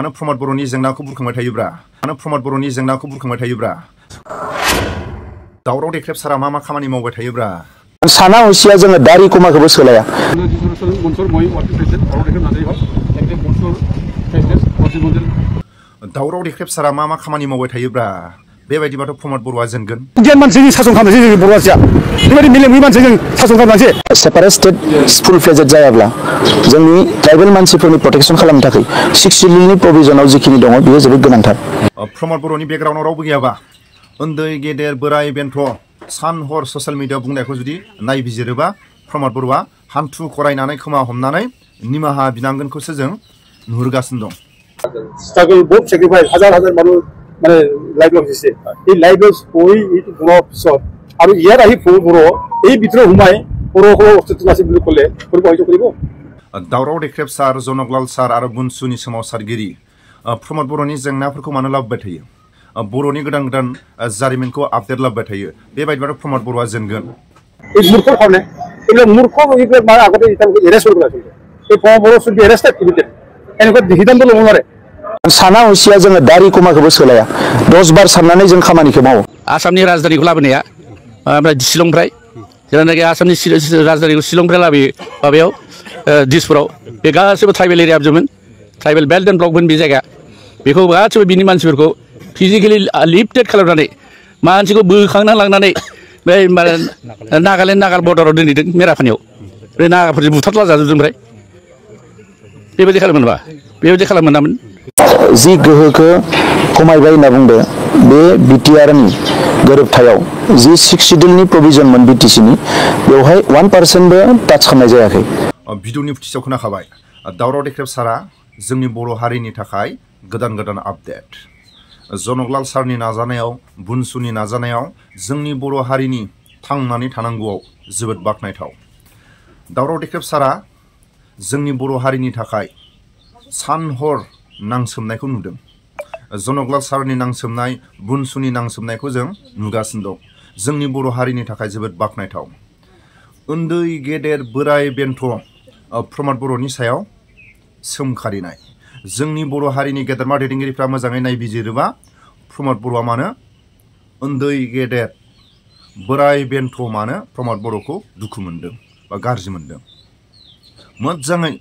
मानो प्रमद बर'नि जेंनाखौ बुरखांबाय थायोब्रा मानो प्रमद बर'नि जेंनाखौ बुरखांबाय थायोब्रा दावराव देख्रेब सारा मा खामानि मावबाय थायोब्रा साना हसिया जोङो दारि कुमाखौबो सोलाया दावराव देख्रेब सारा मा खामानि मावबाय थायोब्रा बेबायदिबाथ' प्रमद बर'आ जेनगोन गियान मानसिनि सासन खालामनोसै जोंनि बर' मानसिया बेबायदि मेलेमनि मानसिजों सासन खालामनोसै सेपारेट स्टेट फुल फ्लेजेड जायाब्ला जोंनि ट्राइबेल मानसिफोरनि प्रटेक्शन खालामनो थाखाय 6 शिड्यूलनि प्रोविजनाव जिखिनि दङ बेयो जोबोद गोनांथार प्रमद बर'नि बेकग्राउन्डआव रावबो गैयाबा उन्दै गेदेर बोराय बेन्थ सान हर ससियेल मिडियाआव बुंनायखौ जुदि नायबिजिरोबा प्रमद बर'आ हान्थु खरायनानै खोमा हमनानै निमाहा बिनांगोनखौसो जों नुहुरगासिनो दं स्ट्रागल बहुत सेक्रिफाइस হাজার হাজার মানুষ মানে লাইফ লস দিছে এই লাইফ লস হই এইটো বড় পিছত আৰু ইয়াৰ আহি বড় এই ভিতৰত হুমাই বড় অস্তিত্ব আছে বুলি ক'লে কৰিব दावराव देख्रेब सार जनकलाल सार आरो बुनसुनि सोमावसारगिरि प्रमद बर'नि जेंनाफोरखौ मानो लाबोबाय थायो बर'नि गोदान गोदान जारिमिनखौ आपडेट लाबोबाय थायो बेबायदिबाथ' प्रमद बर'आ जेनगोन এই মূৰ্খ খানে এই মূৰ্খ এইবিলাক মানে আগতে ইতামকে এৰেষ্ট কৰিব লাগে এই প্ৰমদ বড় শুড বি এৰেষ্টেড ইমিডিয়েটলি এনেকুৱা সিদ্ধান্ত ল'ব নোৱাৰে साना हसिया जोङो दारि कुमाखौबो सोलाया 10 बार साननानै जों खामानिखौ मावो आसामनि राजधानीखौ लाबोनाया ओमफ्राय शिलंनिफ्राय जेनाखि आसामनि राजधानीखौ शिलंनिफ्राय लाबोयो माबायाव दिसपुराव बे गासैबो ट्राइबेल एरियाजोंमोन ट्राइबेल बेल्ट एन्ड ब्लकमोन बे जायगा बेखौ गासैबो बिनि मानसिफोरखौ फिजिकेलि लिफ्टेड खालामनानै मानसिखौ बोखांना लांनानै बे नागालेण्ड नागाल बर्डाराव दोनहैदों मेरापानियाव बे नागाफोरजों बुथारला जाजोबदों ओमफ्राय बेबायदि खालामोनबा बेबायदि खालामोनामोन जि गोहोखौ खमायबाय होनना बुंदो बे बिटिआरनि गोरोबथायाव जि 6 शिड्यूलनि प्रोविजनमोन बिटिसिनि बेवहाय 1% बो टाच खालामनाय जायाखै भिडिअनि फुटिसाव खोनाखाबाय दावराव देख्रेब सारा जोंनि बर' हारिनि थाखाय गोदान गोदान आपडेट जनकलाल सारनि नाजानायाव बुनसुनि नाजानायाव जोंनि बर' हारिनि थांनानै थानांगौआव जोबोद बाखनायथाव दावराव देख्रेब सारा जोंनि बर' हारिनि थाखाय सान हर नांसोमनायखौ नुदों जनकलाल सारनि नांसोमनाय बुनसुनि नांसोमनायखौ जों नुगासिनो दं जोंनि बर' हारिनि थाखाय जोबोद बाखनायथाव उन्दै गेदेर बोराय बेन्थ प्रमद बर'नि सायाव सोमखारिनाय जोंनि बर' हारिनि गेदेरमा दैदेनगिरिफ्रा मोजाङै नायबिजिरोबा प्रमद बर'आ मानो उन्दै गेदेर बोराय बेन्थ मानो प्रमद बर'खौ दुखु मोनदों बा गाज्रि मोनदों मोजाङै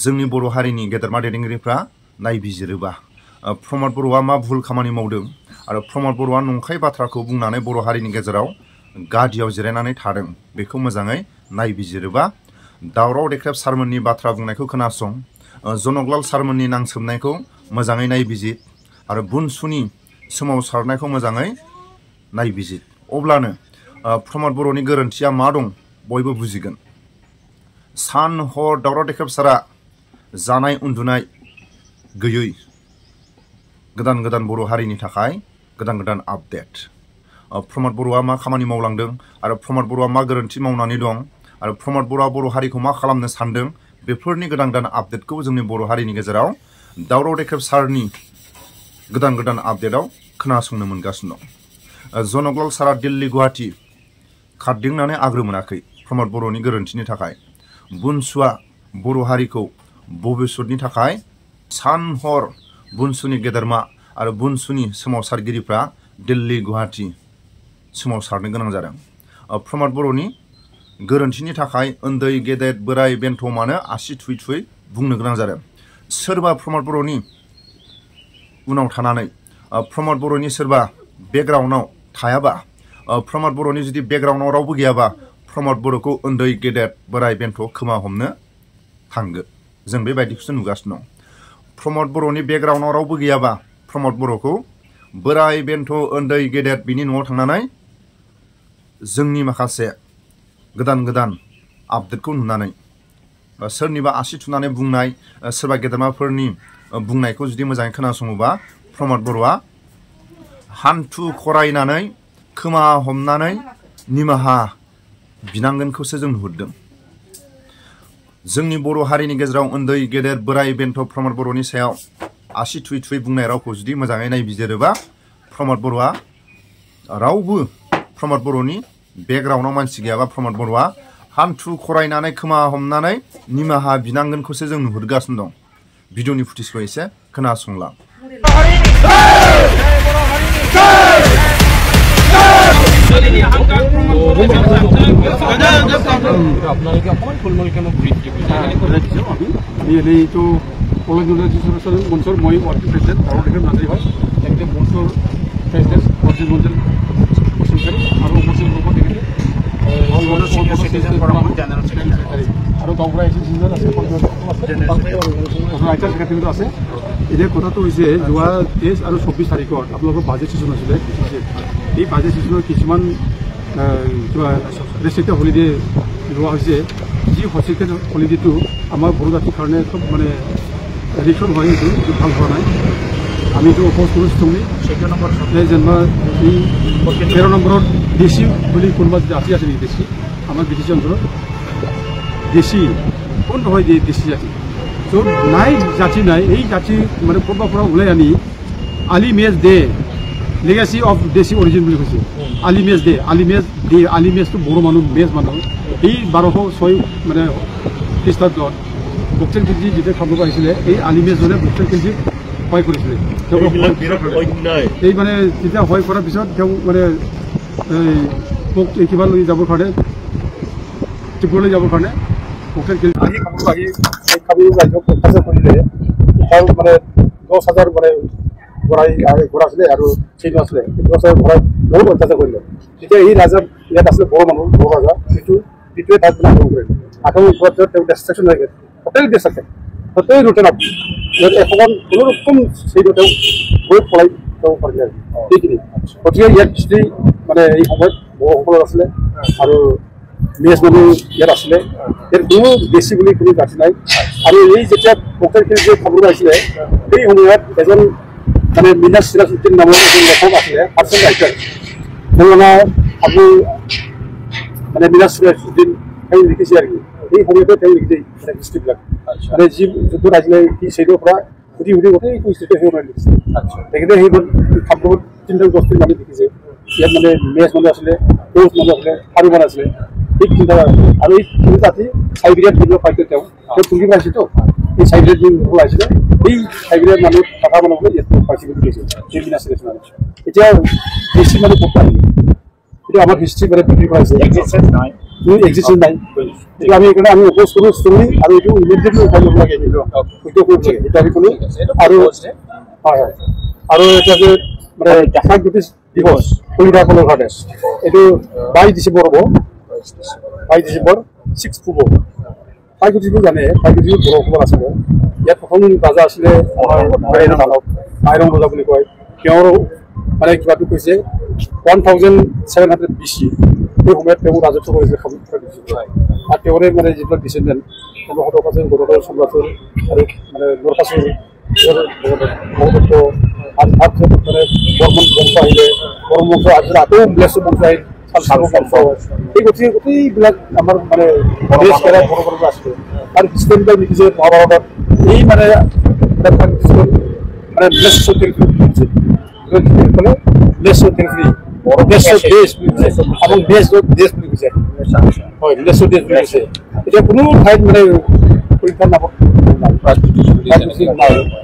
जोंनि बर' हारिनि गेदेरमा दैदेनगिरिफ्रा नायबिजिरोबा प्रमद बर'आ मा भुल खामानि मावदों आरो प्रमद बर'आ नंखाय बाथ्राखौ बुंनानै बर' हारिनि गेजेराव गादियाव जिरायनानै थादों बेखौ मोजाङै नायबिजिरोबा दावराव देख्रेब सारमोननि बाथ्रा बुंनायखौ खोनासं जनकलाल सारमोननि नांसोमनायखौ मोजाङै नायबिजिर आरो बुनसुनि सोमावसारनायखौ मोजाङै नायबिजिर अब्लानो प्रमद बर'नि गोरोन्थिया मा दं बयबो बुजिगोन सान हर दावराव देख्रेब सारा जानाय उन्दुनाय गैयै गोदान गोदान बर' हारिनि थाखाय गोदान गोदान आपडेट प्रमद बर'आ मा खामानि मावलांदों आरो प्रमद बर'आ मा गोरोन्थि मावनानै दं आरो प्रमद बर'आ बर' हारिखौ मा खालामनो सानदों बेफोरनि गोदान गोदान आपडेटखौ जोंनि बर' हारिनि गेजेराव दावराव देख्रेब सारनि गोदान गोदान आपडेटआव खोनासंनो मोनगासिनो दं जनकलाल सारा दिल्ली गुवाहाटी खारदिंनानै आग्रो मोनाखै प्रमद बर'नि गोरोन्थिनि थाखाय बुनसुआ बर' हारिखौ भबिष्यतनि थाखाय सान हर बुनसुनि गेदेरमा आरो बुनसुनि सोमावसारगिरिफ्रा दिल्ली गुवाहाटी सोमावसारनो गोनां जादों प्रमद बर'नि गोरोन्थिनि थाखाय उन्दै गेदेर बोराय बेन्थ मानो आसि थुयै थुयै बुंनो गोनां जादों सोरबा प्रमद बर'नि उनाव थानानै प्रमद बर'नि सोरबा बेकग्राउन्डआव थायाबा प्रमद बर'नि जुदि बेकग्राउन्डआव रावबो गैयाबा प्रमद बर'खौ उन्दै गेदेर बोराय बेन्थ खोमा हमनो थांगोन जों बेबायदिखौसो नुगासिनो दं प्रमद बर'नि बेकग्राउन्डआव रावबो गैयाबा प्रमद बर'खौ बोराय बेन्थ उन्दै गेदेर बिनि न'आव थांनानै जोंनि माखासे गोदान गोदान आपडेटखौ नुनानै सोरनिबा आसि थुनानै बुंनाय सोरबा गेदेमाफोरनि बुंनायखौ जुदि मोजाङै खोनासङोबा प्रमद बर'आ हान्थु खरायनानै खोमा हमनानै निमाहा बिनांगोनखौसो जों नुहुरदों जोंनि बर' हारिनि गेजेराव उन्दै गेदेर बोराय बेन्थ प्रमद बर'नि सायाव आसि थुयै थुयै बुंनाय रावखौ जुदि मोजाङै नायबिजिरोबा प्रमद बर'आ रावबो प्रमद बर'नि बेकग्राउन्डआव मानसि गैयाबा प्रमद बर'आ हान्थु खरायनानै खोमा हमनानै निमाहा बिनांगोनखौसो जों नुहुरगासिनो दं भिडिअनि फुटेजखौ एसे खोनासंलां। আছে এতিয়া কথাটো হৈছে যোৱা 23 আৰু 24 তাৰিখত আপোনালোকৰ বাজেট সেশন আছিলে। এই বাজেট সেশনৰ কিছুমান কিবা ৰেষ্ট্ৰিক্টেড হলিডে লোৱা হৈছে, যি ৰেষ্ট্ৰিক্টেড হলিডেটো আমাৰ বড়ো জাতিৰ কাৰণে খুব মানে ৰিকশ্যন হয়, এইটো ভাল হোৱা নাই। আমি এইটো অপ'জ কৰিছোঁ। যেনিবা এই 13 নম্বৰত দেশী বুলি কোনোবা জাতি আছে নেকি? দেশী আমাৰ বিটিচি অঞ্চলত দেশী কোন হয় দেশী জাতি? চ' নাই, জাতি নাই। এই জাতি মানে ক'ৰবাৰ পৰা ওলাই আনি আলিমেজ ডে লেগাচি অফ দেশী অৰিজিন বুলি কৈছে। আলিমেজটো বড়ো মানুহ, মেজ মানুহ। এই 1206 মানে খ্ৰীষ্টাব্দত বক্সেল খিলজি যেতিয়া খাব আহিছিলে, এই আলিমেজজনে বক্সেল খিলজিক সহায় কৰিছিলে। এই মানে তেতিয়া সহায় কৰাৰ পিছত তেওঁ মানে মোক কিবা লৈ যাবৰ কাৰণে, ত্ৰিপুৰালৈ যাবৰ কাৰণে বক্সেল খিলজি আহি অত্যাচাৰ কৰিলে। তাৰ মানে 10,000 মানে ঘোঁৰা আছিলে আৰু চিহ্ন আছিলে। 10,000 ঘোঁৰাই বহুত অত্যাচাৰ কৰিলে। তেতিয়া এই ৰাজা ইয়াত আছিলে বড়ো মানুহ, বড়ো ৰাজা, যিটোৱে তাত মানে আক্ৰমণ কৰিলে। আক্ৰমণ কৰাৰ পিছত তেওঁ ডিষ্ট্ৰাকশ্যন হৈ গ'ল, টোটেল ডিষ্ট্ৰাকশ্যন, টোটেল ৰুটেন আপ। এখন কোনোৰকম সেইটো তেওঁ বহুত পলাই তেওঁ পাৰিলে সেইখিনি। গতিকে ইয়াত হিষ্ট্ৰী মানে এই সময়ত বড়োসকলৰ আছিলে আৰু মেজ মানুহ ইয়াত আছিলে। ইয়াত কোনো বেছি বুলি কোনো জাতি নাই। আৰু এই যেতিয়া বক্সেল খিলজি খাবলৈ আহিছিলে, সেই সময়ত এজন মানে মিনাজ চিৰাজউদ্দিন নামৰ এজন লেখক আছিলে, পাৰ্চন ৰাইটাৰ। তেওঁ আপুনি মানে মিনাজ চিৰাজউদ্দিন তেওঁ লিখিছে আৰু কি এই সময়তে তেওঁ লিখিছে মানে হিষ্ট্ৰীবিলাক। মানে যি যুদ্ধত আহিছিলে সি সেইটোৰ পৰা সুধি গোটেই হিষ্ট্ৰীটো সেই মানে লিখিছে। তেখেতে সেইবোৰ খাবলৈ 3টা গোষ্ঠীৰ মানুহ লিখিছে। ইয়াত মানে মেজ মানুহ আছিলে, কোচ মানুহ আছিলে, খাৰু মানুহ আছিলে। এই 3টা আৰু এই 3 জাতি চাইবেৰিয়াত দিব পাইছিল। তেওঁ তুলি পাইছেতো এই চাইবেৰিয়াত যি ওলাইছিলে, এই চাইবেৰিয়াত মানুহ থকা মানুহবোৰে ইয়াত পাইছে বুলি কৈছে। সেইদিনা চিলেকশ্যন আনিছে। এতিয়া বেছি মানুহ ক'ত আহিলে? এতিয়া আমাৰ হিষ্ট্ৰী মানে বিক্ৰী কৰাইছে, এক্সিষ্টেঞ্চ নাই। এতিয়া আমি এইকাৰণে আমি অপ'জ কৰোঁ ষ্ট্ৰংলি, আৰু এইটো ইমিডিয়েটলি উঠাই ল'ব লাগে। এইটো কৰিব লাগে, এইটো আমি ক'লোঁ। আৰু হয় হয়, আৰু এতিয়া যে মানে জাপান ব্ৰিটিছ দিৱস সুবিধাসকলৰ কাৰণে এইটো 22 ডিচেম্বৰ হ'ব। 22 ডিচেম্বৰ 6 হ'ব। 22 ডিচেম্বৰ জানে 22 ডিচেম্বৰ বড়োসকল আছিলে। ইয়াত প্ৰথম ৰাজা আছিলে মাইৰং ৰজা বুলি কয়। তেওঁৰ মানে কিবাটো কৈছে 1700 BC। সেই সময়ত তেওঁ ৰাজত্ব কৰিছিলে আৰু তেওঁৰে মানে যিবিলাক ডিচেণ্ডেণ্ট তেওঁলোকৰ আছে গৌৰৱৰ সম্ৰাটৰ আৰু মানে নৰকাসুৰ ভগদত্ত আৰু তাৰ পিছত মানে বৰ্মন বংশ আহিলে। বৰ্মন বংশ আহিলে আকৌ ম্লেচ্ছ বংশ আহিল, এই গোটেইবিলাক আমাৰ মানে দেশ কেৰা বড়ো আছিলে। আৰু হিষ্ট্ৰীবিলাক লিখিছে মহাভাৰতত এই মানে মানে ম্লেচ্ছ টেৰিটৰী এবং দেশ বুলি কৈছে। হয়, ম্লেচ্ছ দেশ বুলি কৈছে। এতিয়া কোনো ঠাইত মানে পৰীক্ষাৰ নামত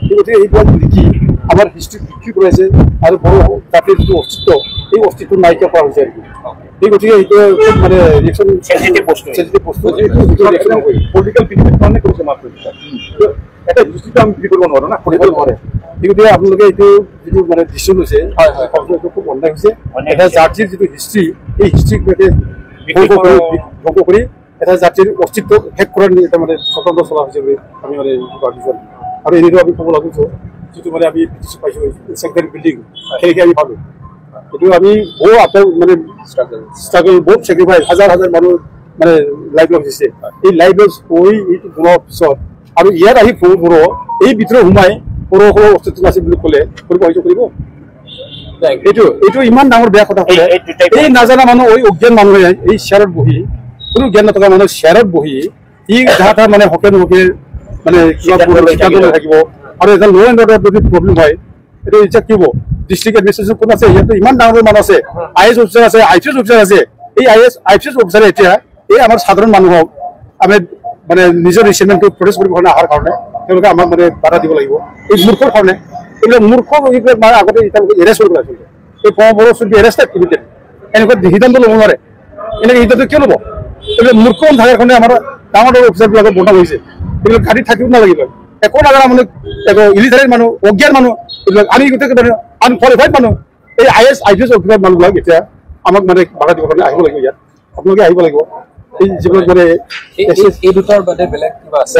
গতিকে এইবিলাক লিখি আমাৰ হিষ্ট্ৰী বিক্ৰী কৰাইছে আৰু বড়ো জাতিৰ যিটো অস্তিত্ব, এই অস্তিত্ব নাইকিয়া কৰা হৈছে আৰু কি। এই গতিকে এইটো খুব মানে ৰিয়েকশ্যন বস্তু পলিটিকেল বেনিফিট কাৰণে কৰিছে মাত্ৰ। এটা হিষ্ট্ৰীটো আমি বিক্ৰী কৰিব নোৱাৰোঁ না, কৰিব নোৱাৰে। গতিকে আপোনালোকে এইটো যিটো মানে ডিচিশ্যন লৈছে খুব অন্যায় হৈছে। এটা জাতিৰ যিটো হিষ্ট্ৰী, এই হিষ্ট্ৰীক ধ্বংস কৰি এটা জাতিৰ অস্তিত্ব শেষ কৰাৰ এটা মানে স্বতন্ত্ৰ চলা হৈছে বুলি আমি মানে ভাবিছোঁ। আৰু এনেটো আমি ক'ব লাগিছোঁ যিটো মানে আমি পাইছোঁ চেক্ৰেটাৰী বিল্ডিং, সেইখিনি আমি পালোঁ। এইটো আমি বহু মানে ষ্ট্ৰাগল, বহুত চেক্ৰিফাইচ, হাজাৰ মানুহ মানে লাইফ লছ দিছে। এই লাইফ লছ হৈ এইটো বনোৱাৰ পিছত আৰু ইয়াত আহি বড়ো এই ভিতৰত সোমাই বড়োসকলৰ অস্তিত্ব আছে বুলি ক'লে সহ্য কৰিব? এইটো ইমান ডাঙৰ বেয়া কথা ক'লে। এই নাজানা মানুহ, এই অজ্ঞান মানুহে এই শ্বেয়াৰত বহি, কোনো জ্ঞান নথকা মানুহ শ্বেয়াৰত বহি ই যাহা মানে হকে নহকে মানে কিবা থাকিব। আৰু এটা ল' এণ্ড অৰ্ডাৰ যদি প্ৰব্লেম হয়, এইটো এতিয়া কি হ'ব? ডিষ্ট্ৰিক্ট এডমিনিষ্ট্ৰেশ্যন কোন আছে? ইয়াতো ইমান ডাঙৰ মানুহ আছে, IAS অফিচাৰ আছে, IPS অফিচাৰ আছে। এই IPS অফিচাৰে এতিয়া এই আমাৰ সাধাৰণ মানুহক আমি মানে নিজৰ ৰিচেণ্টমেণ্টটো প্ৰটেষ্ট কৰিব কাৰণে অহাৰ কাৰণে তেওঁলোকে আমাক মানে বাধা দিব লাগিব এই মূৰ্খৰ কাৰণে এইবিলাক মূৰ্খ এইবিলাক মানে আগতে তেওঁলোকে এৰেষ্ট কৰিব লাগিছিল এই বড়ো চুটি এৰেষ্ট ইমিডিয়েট এনেকুৱা সিদ্ধান্ত ল'ব নোৱাৰে এনেকৈ সিদ্ধান্ত কিয় ল'ব এইবিলাক মূৰ্খ থকাৰ কাৰণে আমাৰ ডাঙৰ ডাঙৰ অফিচাৰবিলাকক বন্ধ কৰিছে এইবিলাক গাড়ীত থাকিব নালাগিব একো নাজানা মানে একো ইলিটাৰেট মানুহ অজ্ঞান মানুহ এইবিলাক আমি গোটেই মানে আনকুৱালিফাইড মানুহ এই IAS IPS অফিচাৰ মানুহবিলাক এতিয়া আমাক মানে বাধা দিবৰ কাৰণে আহিব লাগিব ইয়াত আপোনালোকে আহিব লাগিব এই যিবিলাক মানে এই দুটাৰ বাদে বেলেগ কিবা আছে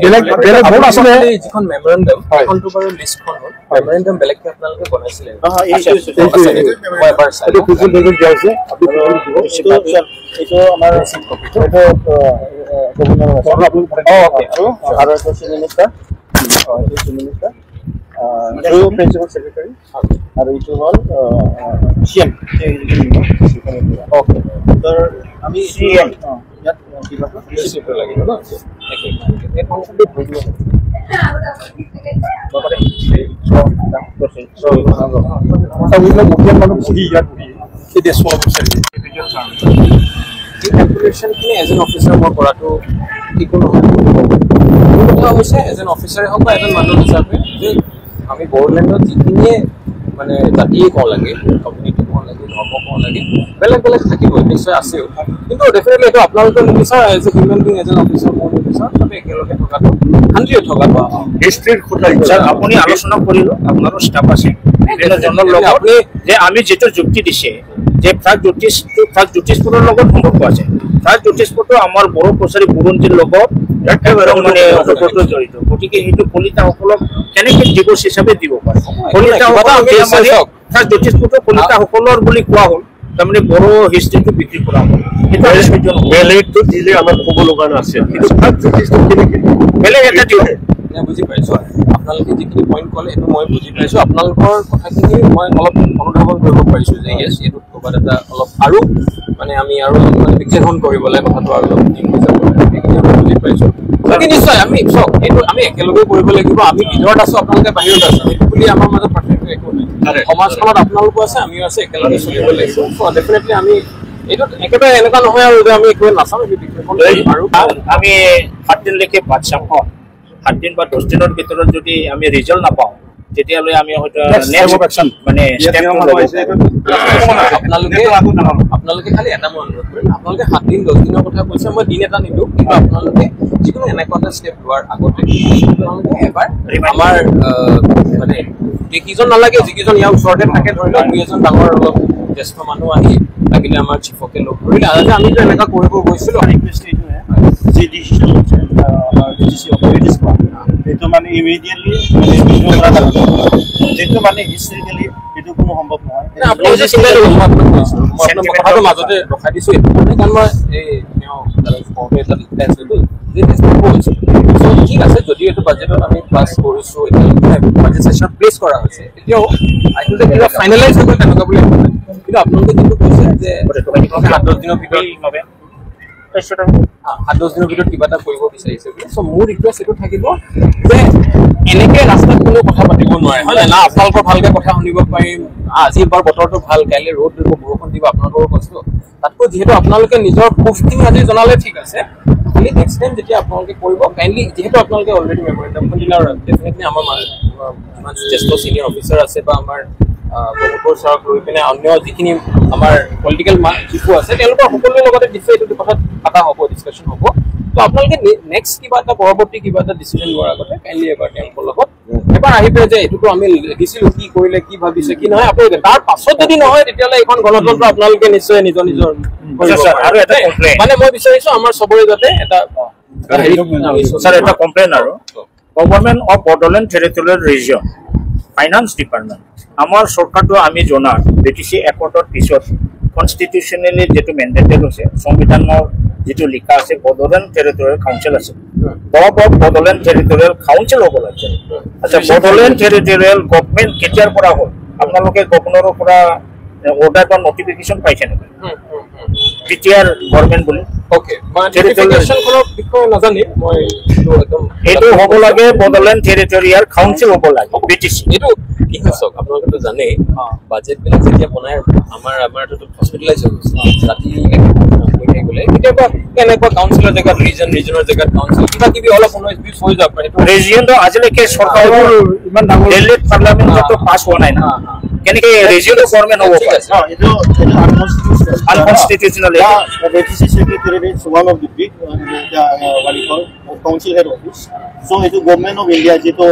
বেলেগ বেলেগ বহুত আছিলে যিখন মেমৰেণ্ডাম এখনটো বাৰু লিষ্টখন হ'ল মেমৰেণ্ডাম বেলেগকে আপোনালোকে বনাইছিলে এইটো ফুলফিল কৰিব দিয়া হৈছে এইটো আমাৰ কপিটো এইটো আৰু এটা চিমিনিষ্টাৰ চিমিনিষ্টাৰ আৰু প্ৰিন্সিপাল সেক্ৰেটাৰী আৰু এইটো হ'ল CM ওকে তো আমি CM ইয়াত কিবা ৰিচিপ্ট লাগিব ন এখন কমপ্লিট হৈ যাব বাবাৰে ক্যালকুলেশনখিনি এজ এন অফিচাৰ মই কৰাটো একো নহয় কথা হৈছে এজ এন অফিচাৰে হওক বা এজন মানুহ হিচাপে যে আমি বড়োলেণ্ডত যিখিনিয়ে মানে জাতিয়ে কওঁ লাগে কমিউনিটি কওঁ লাগে ধৰ্ম কওঁ লাগে বেলেগ বেলেগ থাকিবই নিশ্চয় আছেও কিন্তু ডেফিনেটলি এইটো আপোনালোকে নিবিচাৰ as a human being as an officer মোৰ নিবিচাৰ তাতে একেলগে থকাটো শান্তিৰে থকাটো হিষ্ট্ৰীৰ কথা আপুনি আলোচনা কৰিলোঁ আপোনাৰো ষ্টাফ আছে বিভিন্নজনৰ লগত যে আমি যিটো যুক্তি দিছে যে প্ৰাক জ্যোতিষপুৰৰ লগত সম্পৰ্ক আছে প্ৰাক জ্যোতিষপুৰটো আমাৰ বড়ো কছাৰী বুৰঞ্জীৰ লগত একেবাৰে মানে ওতঃপ্ৰোত জড়িত গতিকে সেইটো কলিতাসকলক কেনেকৈ ডিভোৰ্চ হিচাপে দিব পাৰে কলিতাসকলক প্ৰাক জ্যোতিষপুৰটো কলিতাসকলৰ বুলি কোৱা হ'ল তাৰমানে বড়ো হিষ্ট্ৰীটো বিক্ৰী কৰা হ'ল সেইটো বেলেগটো দিলে আমাৰ ক'ব লগা নাছিল কিন্তু প্ৰাক জ্যোতিষটো কেনেকৈ বেলেগ এটা দিব বুজি পাইছোঁ আপোনালোকে যিখিনি পইণ্ট ক'লে সেইটো মই বুজি পাইছোঁ আপোনালোকৰ কথাখিনি মই অলপ অনুধাৱন কৰিব পাৰিছোঁ যে ইয়েছ এইটোত ক'ৰবাত এটা অলপ আৰু মানে আমি আৰু মানে বিশেষণ কৰিবলৈ কথাটো আৰু অলপ দিন হৈ যাব সেইখিনি আমি বুজি পাইছোঁ বাকী নিশ্চয় আমি চাওক এইটো আমি একেলগে কৰিব লাগিব আমি ভিতৰত আছোঁ আপোনালোকে বাহিৰত আছে সেইটো বুলি আমাৰ মাজত পাৰ্থক্য একো নাই সমাজখনত আপোনালোকো আছে আমিও আছে একেলগে চলিব লাগিব চ' ডেফিনেটলি আমি এইটোত একেবাৰে এনেকুৱা নহয় আৰু যে আমি একোৱে নাচাম আমি বিশেষণ আৰু আমি 7 দিনলৈকে বাট চাম 7 দিন বা 10 দিনৰ ভিতৰত যদি আমি ৰিজাল্ট নাপাওঁ তেতিয়াহ'লে আমি হয়তো মানে আপোনালোকে খালি এটা মই অনুৰোধ কৰিম আপোনালোকে 7 দিন 10 দিনৰ কথা কৈছে মই দিন এটা নিদিওঁ কিন্তু আপোনালোকে যিকোনো এনেকুৱা এটা ষ্টেপ লোৱাৰ আগতে আপোনালোকে এবাৰ আমাৰ মানে যিকেইজন নালাগে যিকেইজন ইয়াৰ ওচৰতে থাকে ধৰি লওক দুই এজন ডাঙৰ অলপ জ্যেষ্ঠ মানুহ আহি লাগিলে আমাৰ চিফকে লগ ধৰিলে যে আমিতো এনেকুৱা কৰিব গৈছিলোঁ যি ডিচিশ্যন হৈছে আমাৰ ডিচিচি অথৰিটিজ পৰা সেইটো মানে ইমিডিয়েটলি যিটো মানে হিষ্ট্ৰিকেলি সেইটো কোনো সম্ভৱ নহয় আপুনি যে চিন্তা কৰিব মই আপোনাক কৈছোঁ মই আপোনাৰ কথাটো মাজতে ৰখাই দিছোঁ এইটো কাৰণ মই এই তেওঁ কওঁতে এটা প্লেন হৈ যে কৈছোঁ ঠিক আছে যদি এইটো বাজেটত আমি পাছ কৰিছোঁ এতিয়ালৈকে বাজেট ছেশ্যন প্লেচ কৰা হৈছে এতিয়াও আইটো যে কিবা ফাইনেলাইজ হৈ গ'ল তেনেকুৱা বুলি কিন্তু আপোনালোকে কিন্তু কৈছে যে 7-10 দিনৰ ভিতৰত 7-10 দিনৰ ভিতৰত কিবা এটা কৰিব বিচাৰিছে চ' মোৰ ৰিকুৱেষ্ট এইটো থাকিব যে এনেকে ৰাস্তাত কোনো কথা পাতিব নোৱাৰে হয় না আপোনালোকৰ ভালকে কথা শুনিব পাৰিম আজি এবাৰ বতৰটো ভাল কাইলৈ ৰ'দ দিব বৰষুণ দিব আপোনালোকৰ কষ্ট তাতকৈ যিহেতু আপোনালোকে নিজৰ প্ৰুফখিনি আজি জনালে ঠিক আছে খালি নেক্সট টাইম যেতিয়া আপোনালোকে কৰিব কাইণ্ডলি যিহেতু আপোনালোকে অলৰেডি মেমৰেণ্ডামখন দিলে আৰু ডেফিনেটলি আমাৰ যিমান জ্যেষ্ঠ চিনিয়ৰ অফিচাৰ আছে বা আমাৰ বহুতৰ চাৰক লৈ পিনে অন্য যিখিনি আমাৰ পলিটিকেল চিফো আছে তেওঁলোকৰ সকলোৰে লগতে নিশ্চয় এইটো কথাত পাতা হ'ব ডিছকাশ্যন হ'ব তো আপোনালোকে নেক্সট কিবা এটা পৰৱৰ্তী কিবা এটা ডিচিশ্যন লোৱাৰ আগতে কাইণ্ডলি এবাৰ তেওঁলোকৰ লগত এবাৰ আহি পেলাই যে এইটোতো আমি লিখিছিলোঁ কি কৰিলে কি ভাবিছে কি নহয় আপোনালোকে তাৰ পাছত যদি নহয় তেতিয়াহ'লে এইখন গণতন্ত্ৰ আপোনালোকে নিশ্চয় নিজৰ আৰু এটা কমপ্লেইন মানে মই বিচাৰিছোঁ আমাৰ চবৰে যাতে এটা স্যাৰ এটা কমপ্লেইন আৰু government of Bodoland territorial region finance department আমাৰ চৰকাৰটো আমি জনাত ব্ৰিটিছ একৰ্ডৰ পিছত কনষ্টিটিউশ্যনেলি যিটো মেণ্ডেটেড হৈছে সংবিধানৰ যিটো লিখা আছে বড়োলেণ্ড টেৰিটৰিয়েল কাউন্সিল আছে বড়োলেণ্ড টেৰিটৰিয়েল কাউন্সিল হ'ব লাগে আচ্ছা বড়োলেণ্ড টেৰিটৰিয়েল গভৰ্ণমেণ্ট কেতিয়াৰ পৰা হ'ল আপোনালোকে গভৰ্ণৰৰ পৰা অৰ্ডাৰ বা নটিফিকেশ্যন পাইছে নেকি কেতিয়াৰ গভৰ্ণমেণ্ট বুলি ওকে টেৰিটৰিয়েলখনৰ বিষয়ে নাজানিম মই এইটো হ'ব লাগে বড়োলেণ্ড টেৰিটৰিয়েল কাউন্সিল হ'ব লাগে বিটিচি এইটো কি হৈছে আপোনালোকেতো জানেই বাজেটবিলাক যেতিয়া বনাই আমাৰ হস্পিটেলাইজ হৈ গৈছে ৰাতি বোলে কেতিয়াবা কেনেকুৱা কাউন্সিলৰ জেগাত ৰিজনৰ জেগাত কাউন্সিল কিবা কিবি অলপ উনৈছ হৈ যাব পাৰে ৰেজিয়নটো আজিলৈকে চৰকাৰৰ ইমান ডাঙৰ দিল্লীত পাৰ্লামেণ্টতো পাছ হোৱা নাই না কেনেকৈ ৰেজিয়নৰ গভৰ্ণমেণ্ট হ'ব পাৰে itu unconstitutional the BTC secretariat is one of the big what you call council head office. So itu government of India jitu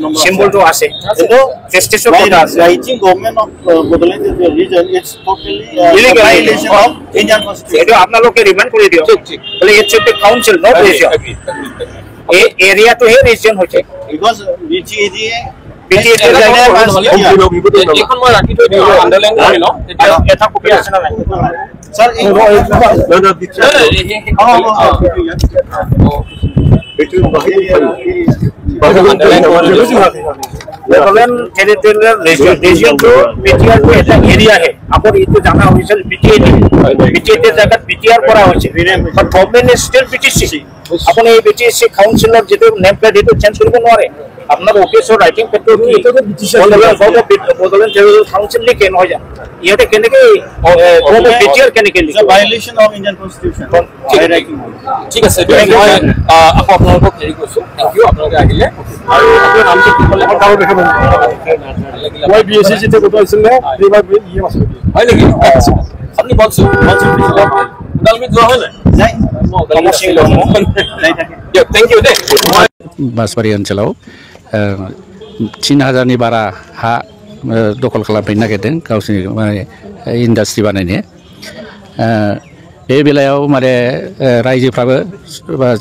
nomor চিম্বলটো আছে itu ফেষ্টিছৰ by কেইটা আছে writing government of Bodoland region it's totally Illegal. violation of Indian constitution. এইটো আপোনালোকে remind কৰি দিয়ক বোলে it should be council not region এই এৰিয়াটোহে region হৈছে Because BTADA BTADA এইখন মই ৰাখি থৈ দিওঁ আণ্ডাৰলাইন কৰি লওঁ এটা কপি আছে না নাই sir Bodoland territorial region to BTR to এটা এরিয়া है आपको ये तो जाना होगा BTAD জায়গা BTR করা হয়েছে but government is still BTC আপনি এই BTC কাউন্সিলর যেটা নেম প্লেট এটা চেঞ্জ করব নরে আপনার অফিসর রাইটিং পেপার কি Bodoland territorial council লিখে নয় যা এটা কেন কি BTR কেন কি it's a violation of Indian constitution by writing. ঠিক আছে মই আকৌ আপোনালোকক হেৰি কৈছোঁ থেংক ইউ আপোনালোকে আহিলে আৰু আপোনাৰ নামটো কি ক'লে মই বিএসসি জিতে কত আছিল না এইবাৰ ইয়ে আছে হয় নেকি আপুনি বলছো ওদালগুৰি যোৱা হয় নাই Jai. থেংক ইউ দে बासबारि ओनसोलाव 3000नि बारा हा दखल खालामफैनो नागिरदों गावसोरनि माने इन्डास्ट्रि बानायनो बे बेलायाव माने रायजोफ्राबो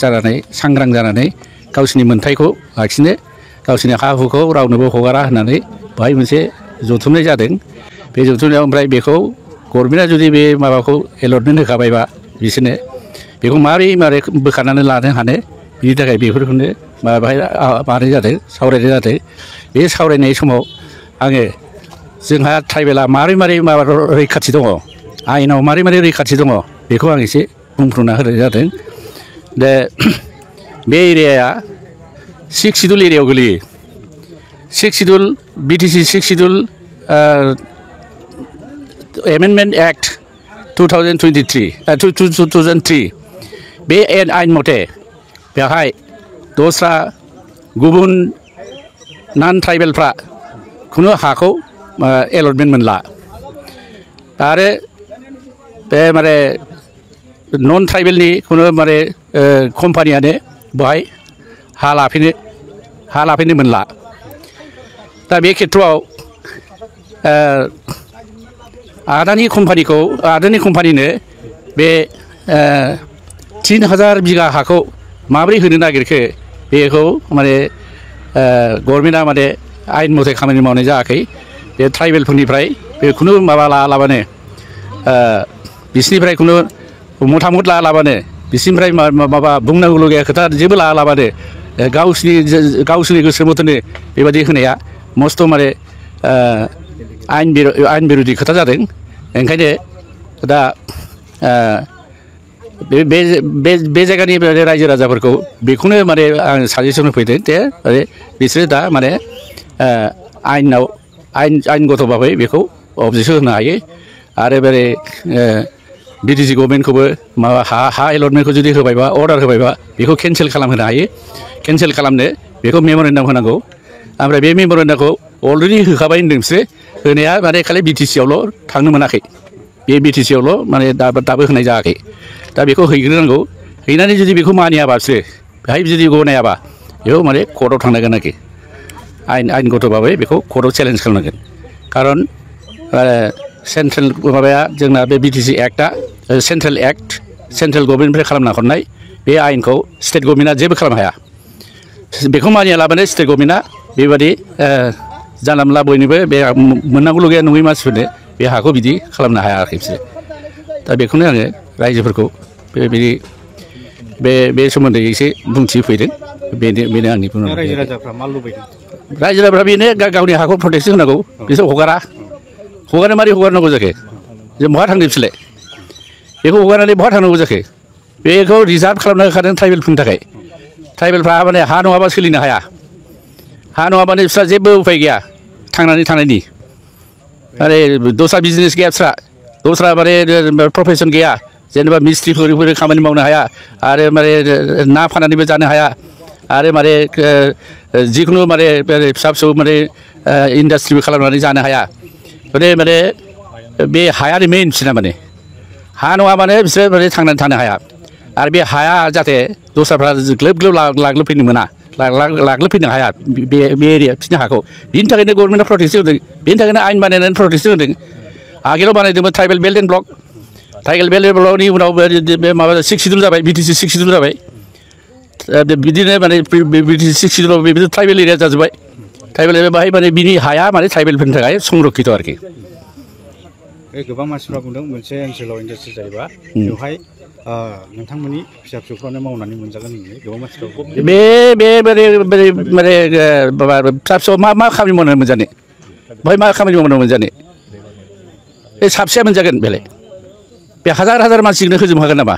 जानानै सांग्रां जानानै गावसोरनि मोन्थायखौ लाखिनो गावसोरनि हा हुखौ रावनोबो हगारा होननानै बाहाय मोनसे जथुमनाय जादों बे जथुमनायाव ओमफ्राय बेखौ गभर्नमेन्टआ जुदि बे माबाखौ एलटमेन्ट होखाबायबा बिसोरनो बेखौ मारै बोखारनानै लानो हानो बिनि थाखाय बेफोरखौनो माबानाय जादों सावरायनाय जादों बे सावरायनाय समाव आङो जोंहा ट्राइबेला मारै माबा रैखाथि दङ आयेनाव मारै रैखाथि दङ बेखौ आं एसे बुंफ्रुना होनाय जादों दा बे एरियाया 6 शिड्युल एरियायाव गोलैयो 6 शिड्युल BTC 6 शिड्युल एमेन्डमेन्ट एक्ट 2003 बे आयेन मथे बेवहाय दस्रा गुबुन नन ट्राइबेलफ्रा खुनु हाखौ एलटमेन्ट मोनला आरो बे माने नन ट्राइबेलनि खुनु माने कम्पानियानो बेवहाय हा लाफैनो मोनला दा बे खेत्रआव आदानि कम्पानिनो बे 3000 बिगा हाखौ माबोरै होनो नागिरखो बेखौ माने गभर्नमेन्टआ माने आयेन मथे खामानि मावनाय जायाखै बे ट्राइबेलफोरनिफ्राय बे खुनु माबा लायालाबानो बिसोरनिफ्राय खुनु मतामत लायालाबानो बिसोरनिफ्राय माबा बुंनांगौलगिया खोथा जेबो लायालाबानो गावसोरनि गोसो मथेनो बेबायदि होनाया मस्थ' माने आयेन बिरोधि खोथा जादों ओंखायनो दा बे जायगानि रायजो राजाफोरखौ बेखौनो माने आं साजेसन होफैदों दे बिसोरो दा माने आयेनगत भाबै बेखौ अबजेक्सन होनो हायो आरो बे BTC गभर्नमेन्टखौबो माबा हा एलटमेन्टखौ जुदि होबायबा अर्डार होबायबा बेखौ केन्सेल खालामहोनो हायो केन्सेल खालामनो बेखौ मेम'रेन्डाम होनांगौ ओमफ्राय बे मेम'रेन्डामखौ अलरेडि होखाबाय होनदों बिसोरो होनाया माने खालि BTC आवल' थांनो मोनाखै बे BTC आवल' माने दाबो होनाय जायाखै दा बेखौ हैग्रोनांगौ हैनानै जुदि बेखौ मानियाबा बिसोरो बेहाय जुदि गनायाबा बेखौ माने कर्टआव थांनांगोन आरोखि आयेनगत भाबै बेखौ कर्टआव चेलेन्ज खालामनांगोन खारन सेन्ट्रेल माबाया जोंना बे BTC एक्टआ सेन्ट्रेल एक्ट सेन्ट्रेल गभर्नमेन्टनिफ्राय खालामना हरनाय बे आयेनखौ स्टेट गभर्नमेन्टआ जेबो खालामनो हाया बेखौ मानियालाबानो स्टेट गभर्नमेन्टआ बेबादि जानला मोनला बयनोबो बे मोननांगौ लगिया नङै मानसिफोरनो बे हाखौ बिदि खालामनो हाया आरोखि बिसोरो दा बेखौनो आङो रायजोफोरखौ बे सोमोन्दै एसे बुंथिफैदों बेनो आंनि बुंनांगौ रायजो राजाफ्रा मा लुबैदों रायजो राजाफ्रा बेनो गावनि हाखौ प्रटेक्सन होनांगौ बिसोर हगारनो मारै हगारनांगौ जाखो जों बहा थांदों बिसोरलाय बेखौ हगारनानै बहा थांनांगौ जाखो बेखौ रिजार्भ खालामना होखादों ट्राइबेलफोरनि थाखाय ट्राइबेलफ्रा माने हा नङाबा सोलिनो हाया हा नङाबानो बिस्रा जेबो उपाय गैया थांनानै थानायनि आरो दस्रा बिजनेस गैया बिस्रा दस्रा माने प्रफेसन गैया जेनेबा मिस्ट्रिफोर खामानि मावनो हाया आरो माने ना फाननानैबो जानो हाया आरो माने जिखुनु माने फिसा फिसौ माने इन्डास्ट्रिबो खालामनानै जानो हाया माने बे हायानो मेइन बिसोरना माने हा नङा माने बिसोर माने थांनानै थानो हाया आरो बे हाया जाहाथे दस्राफ्रा ग्लोब ग्लोब लाग्लोबफैनो मोना लाग्लोबफैनो हाया बे एरिया बिसोरनि हाखौ बिनि थाखायनो गभर्नमेन्टआ प्रटेक्सन होदों बिनि थाखायनो आयेन बानायनानै प्रटेक्सन होदों आगोलाव बानायदोंमोन tribal belt and block tribal belt and ब्लकनि उनाव बे माबा 6 शिड्युल जाबाय BTC 6 शिड्युल जाबाय बिदिनो माने BTC 6 शिड्युलाव बेबायदि ट्राइबेल एरिया जाजोब्बाय ट्राइबेल एरिया बाहाय माने बिनि हाया माने ट्राइबेलफोरनि थाखाय संरक्षित आरोखि गोबां मानसिफ्रा बुंदों मोनसे ओनसोलाव इन्डास्ट्रि जायोबा बेवहाय नोंथांमोननि फिसा फिसौफ्रानो मावनानै मोनजागोन होननानै गोबां मानसिफ्रा माने फिसा फिसौ मा खामानि मावनो मोनजानो बेवहाय मा खामानि मावनो मोनजानो बे साबसेया मोनजागोन बेलाय बे हाजार मानसिनो होजोबनो हागोन नामा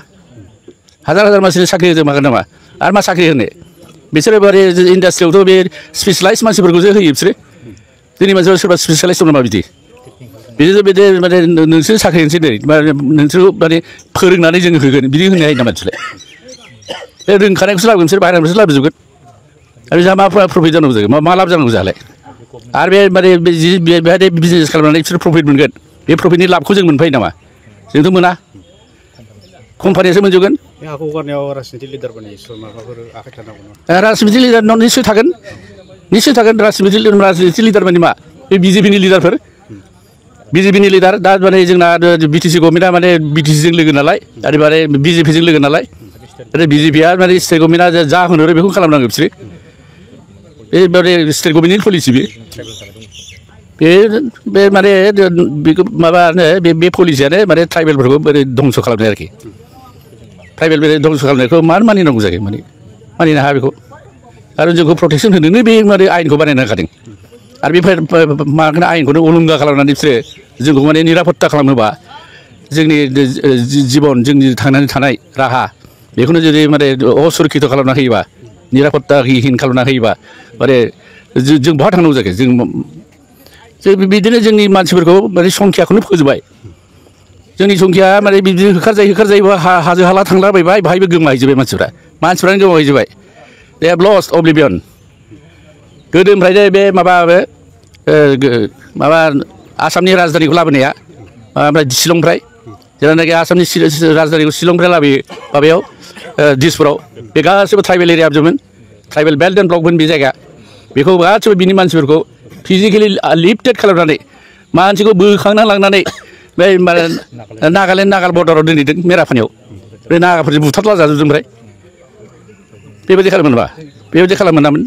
हाजार मानसिनो साख्रि होजोबनो हागोन नामा आरो मा साख्रि होनो बिसोरो माने इन्डास्ट्रियावथ' बे स्पेसियलाइज मानसिफोरखौसो होयो बिसोरो जोंनि मानसिफ्रा सोरबा स्पेसियलाइज दं नामा बिदि बिदि माने नोंसोर साख्रि होनोसै नै नोंसोरखौ माने फोरोंनानै जों होगोन बिदि होनो हायो नामा बिसोरलाय बे रोंखानायखौसो लाबोगोन बिसोर बाहेरानिफ्रायसो लाबोजोबगोन आरो जोंहा मा प्रफिट जानांगौ जागोन मा लाब जानांगौ जोंहालाय आरो बे माने बेहाय बिजनेस खालामनानै बिसोर प्रफिट मोनगोन बे प्रफिटनि लाबखौ जों मोनफायो नामा जोंथ' मोना कम्पानियासो मोनजोबगोन बे हाखौ हगारनायाव राजनितिक लिडारफोरनि माबाफोर आखाइ थानांगौ राजनितिक लिडार निस्सय थागोन राजनितिक लिडार माने मा बे BJPनि लिडारफोर BJPनि लिडार दा माने जोंना BTC गभर्नमेन्टआ माने BTCजों लोगो नालाय आरो माने BJPजों लोगो नालाय आरो BJPआ माने स्टेट गभर्नमेन्टआ जा होनो बेखौ खालामनांगौ बिसोरो बे माने स्टेट गभर्नमेन्टनि पलिसि बे माने बेखौ माबानो बे पलिसियानो माने ट्राइबेलफोरखौ बोरै धंस खालामनाय आरोखि ट्राइबेल धंस खालामनायखौ मानो मानिनांगौ जायो मानिनो हाया बेखौ आरो जोंखौ प्रटेक्सन होनोनो बे माने आयेनखौ बानायना होखादों आरो बे माने आयेनखौनो उलुंगा खालामनानै बिसोरो जोंखौ माने निरापत्ता खालामोबा जोंनि जिबन जोंनि थांनानै थानाय राहा बेखौनो जुदि माने असुरक्षित खालामना होयोबा निरापत्ताहीन खालामना होयोबा माने जों बहा थांनांगौ जाखो जों बिदिनो जोंनि मानसिफोरखौ माने संख्याखौनो फोजोबबाय जोंनि संख्या माने बिदिनो होखारजायो हाजो हाला थांलाबायबाय बाहायबो गोमाहैजोब्बाय मानसिफ्रानो गोमाहैजोब्बाय दे हेभ लस्ट अब्लिभियन गोदोनिफ्रायनो बे माबा आसामनि राजधानिखौ लाबोनाया ओमफ्राय शिलंनिफ्राय जेब्लानाखि आसामनि राजधानिखौ शिलंनिफ्राय लाबोयो माबायाव दिसपुराव बे गासैबो ट्राइबेल एरिया जोबमोन ट्राइबेल बेल्ट एन्ड ब्लकमोन बे जायगा बेखौ गासैबो बिनि मानसिफोरखौ फिजिकेलि लिफ्टेड खालामनानै मानसिखौ बोखांना लांनानै बे नागालेण्ड नागाल बर्डाराव दोनहैदों मेरापानियाव बे नागाफोरजों बुथारला जाजोबदों ओमफ्राय बेबायदि खालामोन नामा बेबायदि खालामोन नामोन